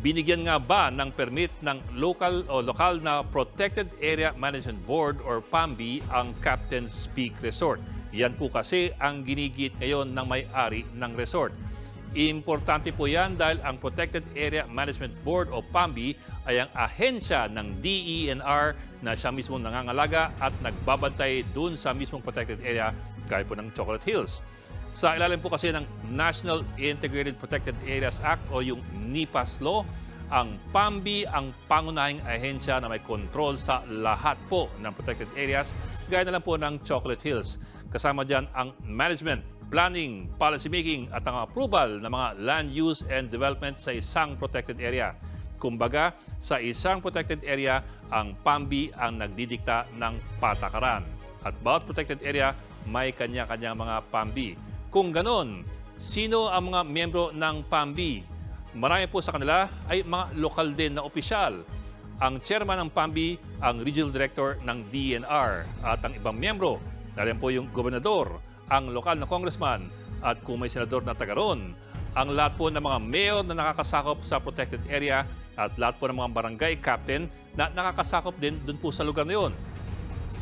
Binigyan nga ba ng permit ng lokal na Protected Area Management Board or PAMB ang Captain's Peak Resort? Yan po kasi ang ginigit ngayon ng may-ari ng resort. Importante po yan dahil ang Protected Area Management Board o PAMB ay ang ahensya ng DENR na siya mismo nangangalaga at nagbabantay dun sa mismong protected area gaya po ng Chocolate Hills. Sa ilalim po kasi ng National Integrated Protected Areas Act o yung NIPAS Law, ang PAMB ang pangunahing ahensya na may control sa lahat po ng protected areas gaya na lang po ng Chocolate Hills. Kasama dyan ang management, planning, policy making at ang approval ng mga land use and development sa isang protected area. Kumbaga, sa isang protected area, ang PAMB ang nagdidikta ng patakaran. At bawat protected area, may kanya-kanyang mga PAMB. Kung ganon, sino ang mga miyembro ng PAMB? Marami po sa kanila ay mga lokal din na opisyal. Ang chairman ng PAMB, ang regional director ng DENR at ang ibang miyembro, naryan po yung gobernador, ang lokal na congressman at kung may senador na taga roon, ang lahat po ng mga mayor na nakakasakop sa protected area at lahat po ng mga barangay captain na nakakasakop din dun po sa lugar na yun.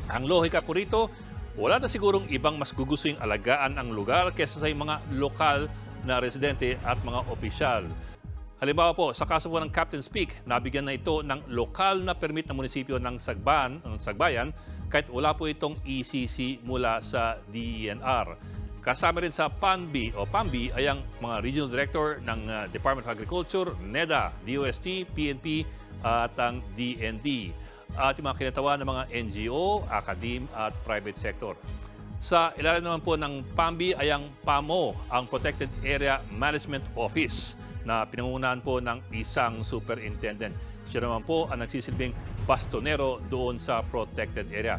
Ang lohika po rito, wala na sigurong ibang mas gugustuhin alagaan ang lugar kaysa sa mga lokal na residente at mga opisyal. Halimbawa po, sa kaso po ng Captain's Peak, nabigyan na ito ng lokal na permit ng munisipyo ng Sagbayan kahit wala po itong ECC mula sa DENR. Kasama rin sa PAMB o PAMB ay ang mga regional director ng Department of Agriculture, NEDA, DOST, PNP at ang DND. At yung mga kinatawa ng mga NGO, academe at private sector. Sa ilalim naman po ng PAMB ay ang PAMO, ang Protected Area Management Office na pinangungunahan po ng isang superintendent. Siya naman po ang nagsisilbing bastonero doon sa protected area.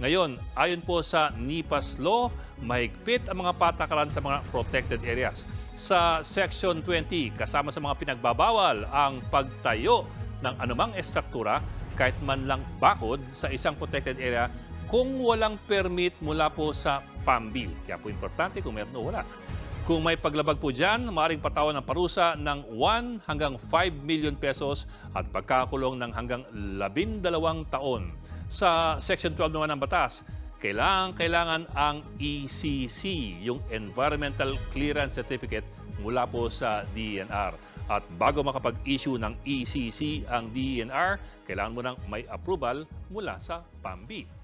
Ngayon, ayon po sa NIPAS Law, mahigpit ang mga patakaran sa mga protected areas. Sa Section 20, kasama sa mga pinagbabawal ang pagtayo ng anumang estruktura kahit man lang bakod sa isang protected area kung walang permit mula po sa PAMB. Kaya po importante kung meron o wala. Kung may paglabag po dyan, maaaring patawan ng parusa ng 1 hanggang 5 million pesos at pagkakulong ng hanggang 12 taon. Sa Section 12 naman ng batas, kailangan ang ECC, yung Environmental Clearance Certificate mula po sa DENR. At bago makapag-issue ng ECC ang DENR, kailangan mo nang may approval mula sa PAMB.